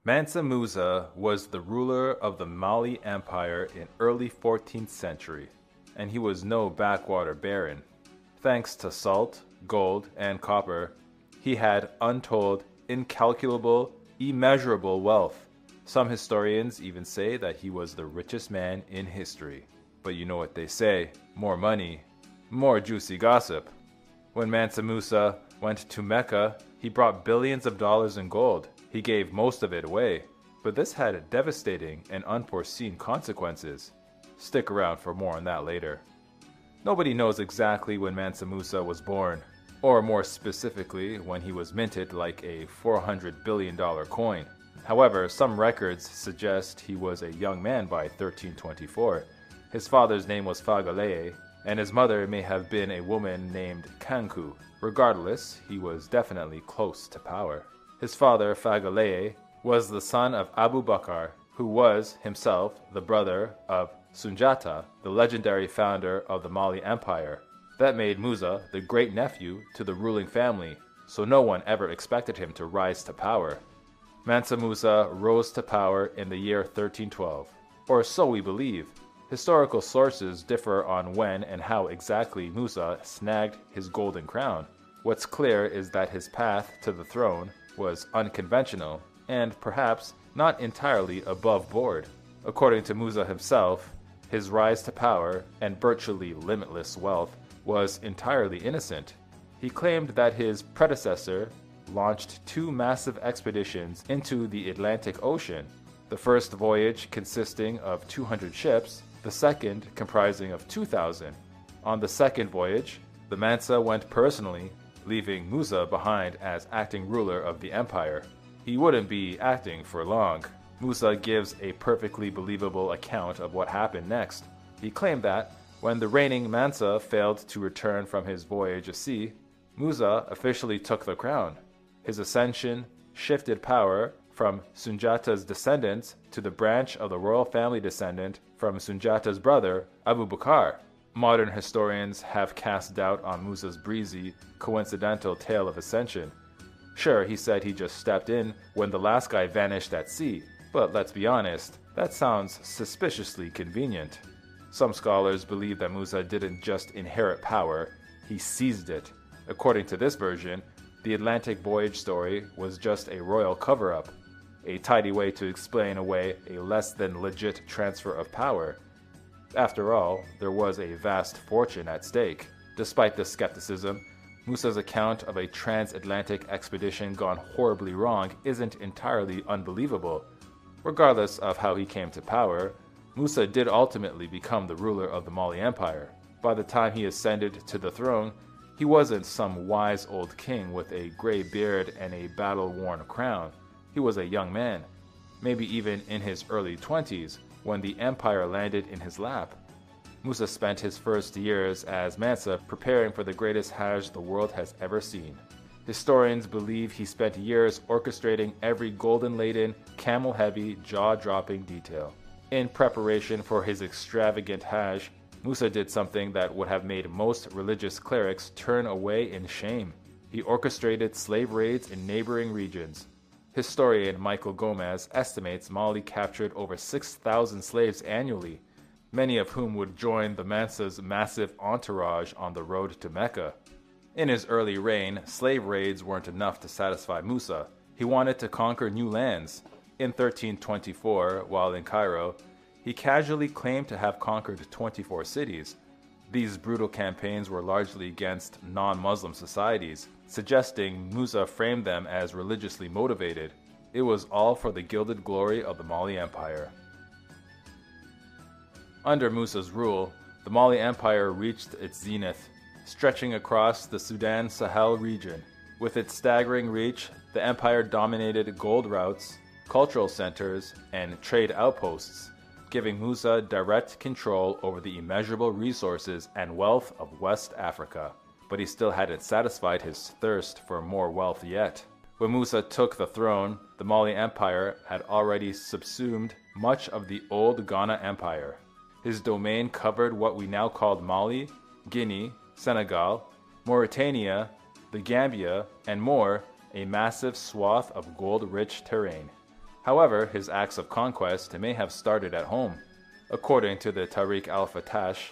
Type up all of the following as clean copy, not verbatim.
Mansa Musa was the ruler of the Mali Empire in early 14th century, and he was no backwater baron. Thanks to salt, gold, and copper, he had untold, incalculable, immeasurable wealth. Some historians even say that he was the richest man in history. But you know what they say, more money, more juicy gossip. When Mansa Musa went to Mecca, he brought billions of dollars in gold. He gave most of it away, but this had devastating and unforeseen consequences. Stick around for more on that later. Nobody knows exactly when Mansa Musa was born, or more specifically, when he was minted like a $400 billion coin. However, some records suggest he was a young man by 1324. His father's name was Fagaleye, and his mother may have been a woman named Kanku. Regardless, he was definitely close to power. His father, Fagaleye, was the son of Abu Bakr, who was himself the brother of Sunjata, the legendary founder of the Mali Empire. That made Musa the great-nephew to the ruling family, so no one ever expected him to rise to power. Mansa Musa rose to power in the year 1312, or so we believe. Historical sources differ on when and how exactly Musa snagged his golden crown. What's clear is that his path to the throne was unconventional and perhaps not entirely above board. According to Musa himself, his rise to power and virtually limitless wealth was entirely innocent. He claimed that his predecessor launched two massive expeditions into the Atlantic Ocean, the first voyage consisting of 200 ships, the second comprising of 2,000. On the second voyage, the Mansa went personally, leaving Musa behind as acting ruler of the empire. He wouldn't be acting for long. Musa gives a perfectly believable account of what happened next. He claimed that when the reigning Mansa failed to return from his voyage of sea, Musa officially took the crown. His ascension shifted power from Sunjata's descendants to the branch of the royal family descendant from Sunjata's brother, Abu Bakr. Modern historians have cast doubt on Musa's breezy, coincidental tale of ascension. Sure, he said he just stepped in when the last guy vanished at sea, but let's be honest, that sounds suspiciously convenient. Some scholars believe that Musa didn't just inherit power, he seized it. According to this version, the Atlantic voyage story was just a royal cover-up, a tidy way to explain away a less than legit transfer of power. After all, there was a vast fortune at stake. Despite this skepticism, Musa's account of a transatlantic expedition gone horribly wrong isn't entirely unbelievable. Regardless of how he came to power, Musa did ultimately become the ruler of the Mali Empire. By the time he ascended to the throne, he wasn't some wise old king with a gray beard and a battle-worn crown. He was a young man, maybe even in his early 20s, when the empire landed in his lap. Musa spent his first years as Mansa preparing for the greatest Hajj the world has ever seen. Historians believe he spent years orchestrating every golden-laden, camel-heavy, jaw-dropping detail. In preparation for his extravagant Hajj, Musa did something that would have made most religious clerics turn away in shame. He orchestrated slave raids in neighboring regions. Historian Michael Gomez estimates Mali captured over 6,000 slaves annually, many of whom would join the Mansa's massive entourage on the road to Mecca. In his early reign, slave raids weren't enough to satisfy Musa. He wanted to conquer new lands. In 1324, while in Cairo, he casually claimed to have conquered 24 cities. These brutal campaigns were largely against non-Muslim societies, suggesting Musa framed them as religiously motivated. It was all for the gilded glory of the Mali Empire. Under Musa's rule, the Mali Empire reached its zenith, stretching across the Sudan-Sahel region. With its staggering reach, the empire dominated gold routes, cultural centers, and trade outposts, giving Musa direct control over the immeasurable resources and wealth of West Africa. But he still hadn't satisfied his thirst for more wealth yet. When Musa took the throne, the Mali Empire had already subsumed much of the old Ghana Empire. His domain covered what we now call Mali, Guinea, Senegal, Mauritania, the Gambia, and more, a massive swath of gold-rich terrain. However, his acts of conquest may have started at home. According to the Tariq al-Fatash,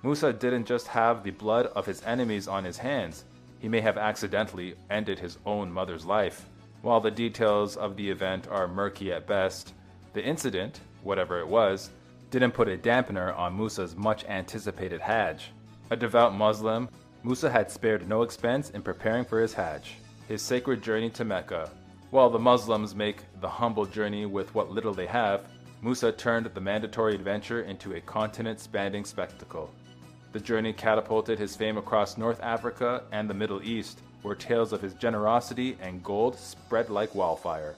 Musa didn't just have the blood of his enemies on his hands, he may have accidentally ended his own mother's life. While the details of the event are murky at best, the incident, whatever it was, didn't put a dampener on Musa's much-anticipated Hajj. A devout Muslim, Musa had spared no expense in preparing for his Hajj, his sacred journey to Mecca. While the Muslims make the humble journey with what little they have, Musa turned the mandatory adventure into a continent-spanning spectacle. The journey catapulted his fame across North Africa and the Middle East, where tales of his generosity and gold spread like wildfire.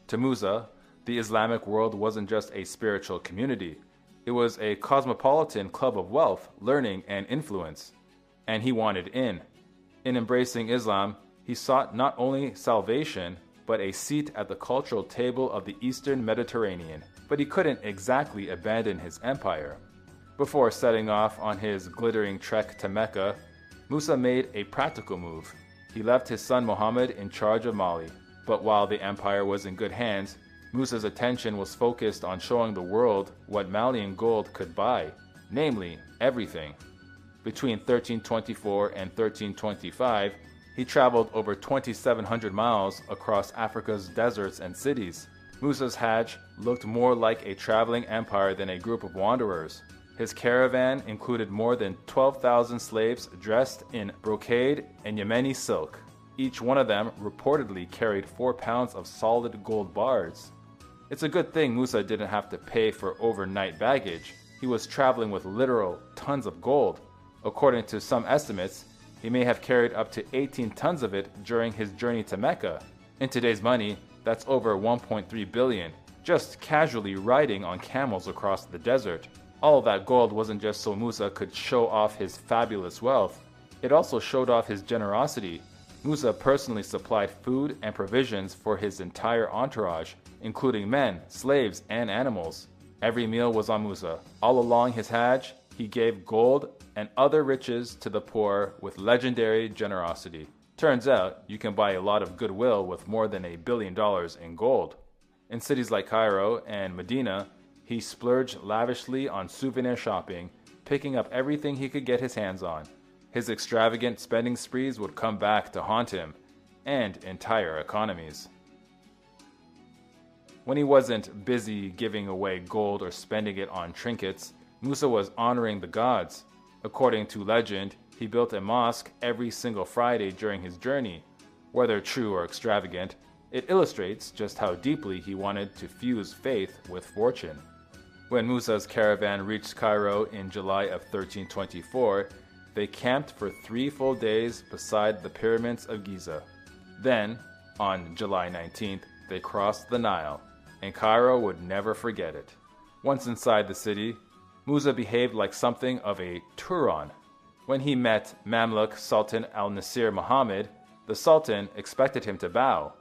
To Musa, the Islamic world wasn't just a spiritual community. It was a cosmopolitan club of wealth, learning, and influence. And he wanted in. In embracing Islam, he sought not only salvation, but a seat at the cultural table of the Eastern Mediterranean. But he couldn't exactly abandon his empire. Before setting off on his glittering trek to Mecca, Musa made a practical move. He left his son Muhammad in charge of Mali. But while the empire was in good hands, Musa's attention was focused on showing the world what Malian gold could buy, namely, everything. Between 1324 and 1325, he traveled over 2,700 miles across Africa's deserts and cities. Musa's Hajj looked more like a traveling empire than a group of wanderers. His caravan included more than 12,000 slaves dressed in brocade and Yemeni silk. Each one of them reportedly carried 4 pounds of solid gold bars. It's a good thing Musa didn't have to pay for overnight baggage. He was traveling with literal tons of gold. According to some estimates, he may have carried up to 18 tons of it during his journey to Mecca. In today's money, that's over 1.3 billion, just casually riding on camels across the desert. All of that gold wasn't just so Musa could show off his fabulous wealth. It also showed off his generosity. Musa personally supplied food and provisions for his entire entourage, including men, slaves, and animals. Every meal was on Musa. All along his Hajj, he gave gold and other riches to the poor with legendary generosity. Turns out, you can buy a lot of goodwill with more than $1 billion in gold. In cities like Cairo and Medina, he splurged lavishly on souvenir shopping, picking up everything he could get his hands on. His extravagant spending sprees would come back to haunt him, and entire economies. When he wasn't busy giving away gold or spending it on trinkets, Musa was honoring the gods. According to legend, he built a mosque every single Friday during his journey. Whether true or extravagant, it illustrates just how deeply he wanted to fuse faith with fortune. When Musa's caravan reached Cairo in July of 1324, they camped for 3 full days beside the pyramids of Giza. Then, on July 19th, they crossed the Nile, and Cairo would never forget it. Once inside the city, Musa behaved like something of a Turan. When he met Mamluk Sultan al-Nasir Muhammad, the Sultan expected him to bow.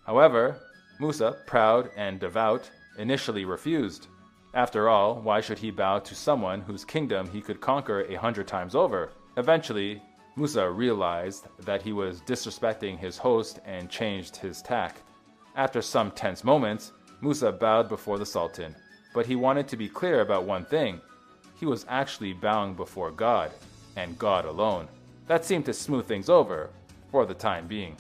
However, Musa, proud and devout, initially refused. After all, why should he bow to someone whose kingdom he could conquer 100 times over? Eventually, Musa realized that he was disrespecting his host and changed his tack. After some tense moments, Musa bowed before the Sultan. But he wanted to be clear about one thing. He was actually bowing before God, and God alone. That seemed to smooth things over, for the time being.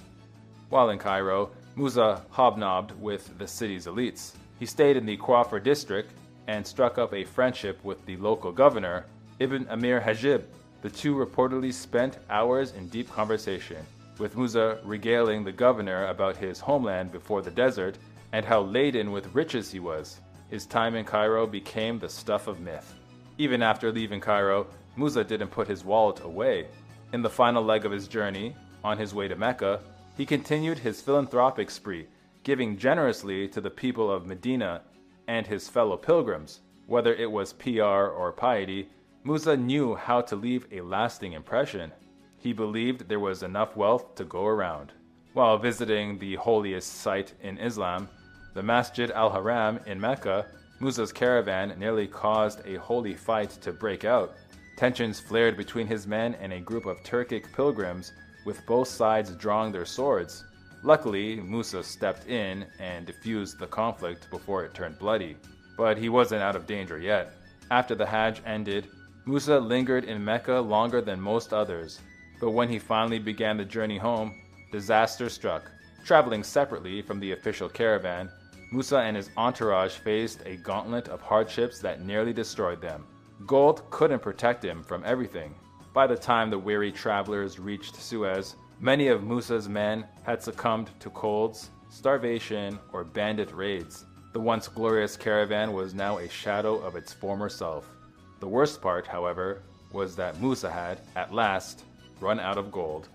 While in Cairo, Musa hobnobbed with the city's elites. He stayed in the Courtroom district and struck up a friendship with the local governor, Ibn Amir Hajib. The two reportedly spent hours in deep conversation, with Musa regaling the governor about his homeland before the desert and how laden with riches he was. His time in Cairo became the stuff of myth. Even after leaving Cairo, Musa didn't put his wallet away. In the final leg of his journey, on his way to Mecca, he continued his philanthropic spree, giving generously to the people of Medina and his fellow pilgrims. Whether it was PR or piety, Musa knew how to leave a lasting impression. He believed there was enough wealth to go around. While visiting the holiest site in Islam, the Masjid al-Haram in Mecca, Musa's caravan nearly caused a holy fight to break out. Tensions flared between his men and a group of Turkic pilgrims, with both sides drawing their swords. Luckily, Musa stepped in and diffused the conflict before it turned bloody. But he wasn't out of danger yet. After the Hajj ended, Musa lingered in Mecca longer than most others. But when he finally began the journey home, disaster struck. Traveling separately from the official caravan, Musa and his entourage faced a gauntlet of hardships that nearly destroyed them. Gold couldn't protect him from everything. By the time the weary travelers reached Suez, many of Musa's men had succumbed to colds, starvation, or bandit raids. The once glorious caravan was now a shadow of its former self. The worst part, however, was that Musa had, at last, run out of gold.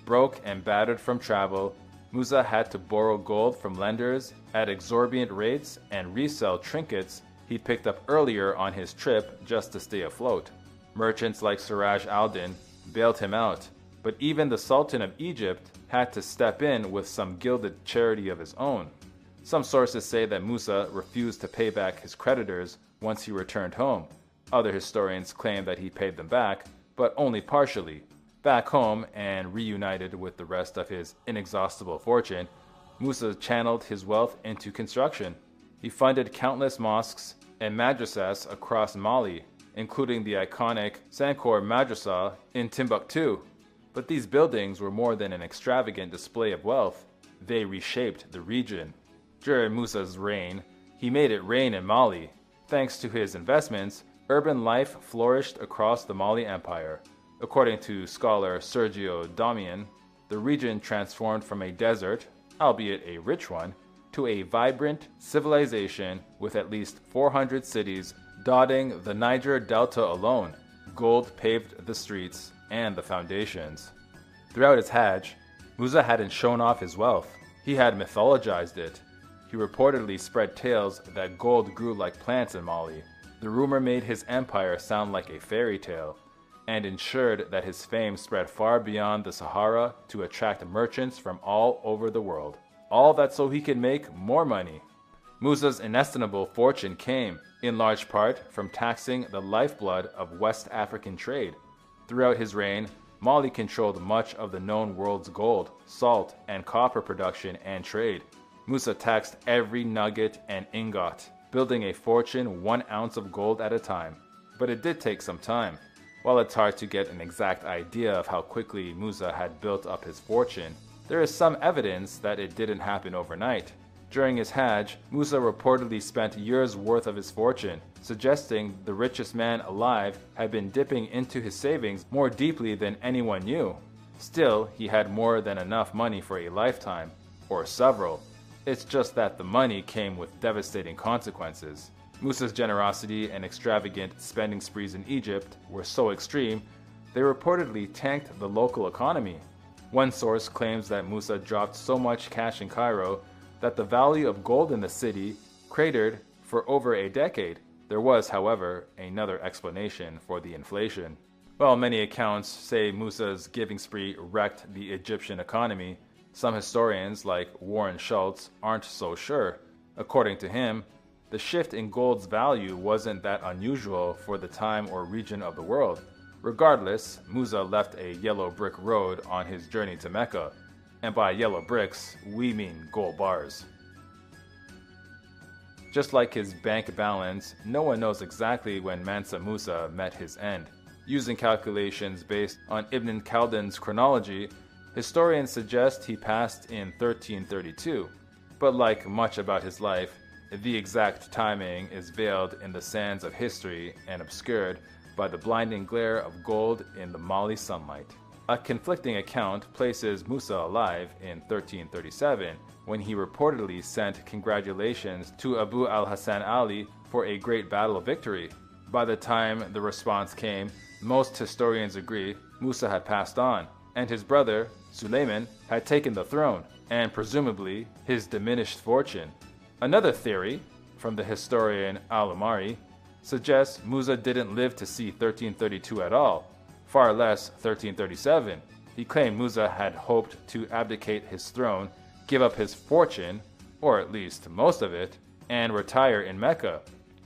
Broke and battered from travel, Musa had to borrow gold from lenders at exorbitant rates and resell trinkets he picked up earlier on his trip just to stay afloat. Merchants like Siraj al-Din bailed him out, but even the Sultan of Egypt had to step in with some gilded charity of his own. Some sources say that Musa refused to pay back his creditors once he returned home. Other historians claim that he paid them back, but only partially. Back home and reunited with the rest of his inexhaustible fortune, Musa channeled his wealth into construction. He funded countless mosques and madrasas across Mali, including the iconic Sankor Madrasa in Timbuktu. But these buildings were more than an extravagant display of wealth. They reshaped the region. During Musa's reign, he made it rain in Mali. Thanks to his investments, urban life flourished across the Mali Empire. According to scholar Sergio Damian, the region transformed from a desert, albeit a rich one, to a vibrant civilization with at least 400 cities dotting the Niger Delta alone. Gold paved the streets and the foundations. Throughout his Hajj, Musa hadn't shown off his wealth. He had mythologized it. He reportedly spread tales that gold grew like plants in Mali. The rumor made his empire sound like a fairy tale, and ensured that his fame spread far beyond the Sahara to attract merchants from all over the world. All that so he could make more money. Musa's inestimable fortune came, in large part, from taxing the lifeblood of West African trade. Throughout his reign, Mali controlled much of the known world's gold, salt, and copper production and trade. Musa taxed every nugget and ingot, building a fortune 1 ounce of gold at a time. But it did take some time. While it's hard to get an exact idea of how quickly Musa had built up his fortune, there is some evidence that it didn't happen overnight. During his Hajj, Musa reportedly spent years' worth of his fortune, suggesting the richest man alive had been dipping into his savings more deeply than anyone knew. Still, he had more than enough money for a lifetime, or several. It's just that the money came with devastating consequences. Musa's generosity and extravagant spending sprees in Egypt were so extreme, they reportedly tanked the local economy. One source claims that Musa dropped so much cash in Cairo that the value of gold in the city cratered for over a decade. There was, however, another explanation for the inflation. While many accounts say Musa's giving spree wrecked the Egyptian economy, some historians, like Warren Schultz, aren't so sure. According to him, the shift in gold's value wasn't that unusual for the time or region of the world. Regardless, Musa left a yellow brick road on his journey to Mecca, and by yellow bricks, we mean gold bars. Just like his bank balance, no one knows exactly when Mansa Musa met his end. Using calculations based on Ibn Khaldun's chronology, historians suggest he passed in 1332, but like much about his life, the exact timing is veiled in the sands of history and obscured by the blinding glare of gold in the Mali sunlight. A conflicting account places Musa alive in 1337, when he reportedly sent congratulations to Abu al-Hasan Ali for a great battle victory. By the time the response came, most historians agree Musa had passed on, and his brother, Suleiman, had taken the throne, and presumably his diminished fortune. Another theory, from the historian al-Umari, suggests Musa didn't live to see 1332 at all, far less 1337. He claimed Musa had hoped to abdicate his throne, give up his fortune, or at least most of it, and retire in Mecca.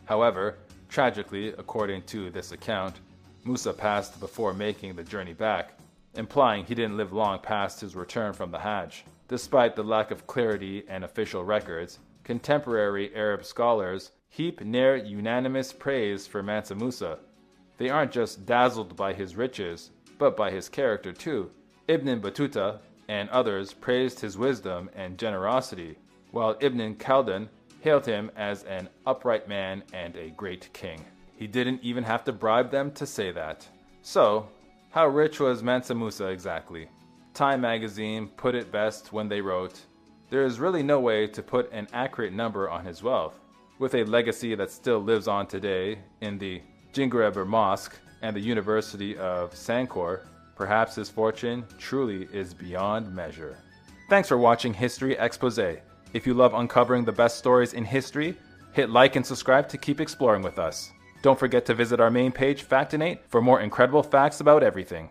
However, tragically, according to this account, Musa passed before making the journey back. implying he didn't live long past his return from the Hajj. Despite the lack of clarity and official records, contemporary Arab scholars heap near unanimous praise for Mansa Musa. They aren't just dazzled by his riches, but by his character too. Ibn Battuta and others praised his wisdom and generosity, while Ibn Khaldun hailed him as an upright man and a great king. He didn't even have to bribe them to say that. So, how rich was Mansa Musa exactly? Time magazine put it best when they wrote, "There is really no way to put an accurate number on his wealth. With a legacy that still lives on today in the Jingueber Mosque and the University of Sankor, perhaps his fortune truly is beyond measure." Thanks for watching History Exposé. If you love uncovering the best stories in history, hit like and subscribe to keep exploring with us. Don't forget to visit our main page, Factinate, for more incredible facts about everything.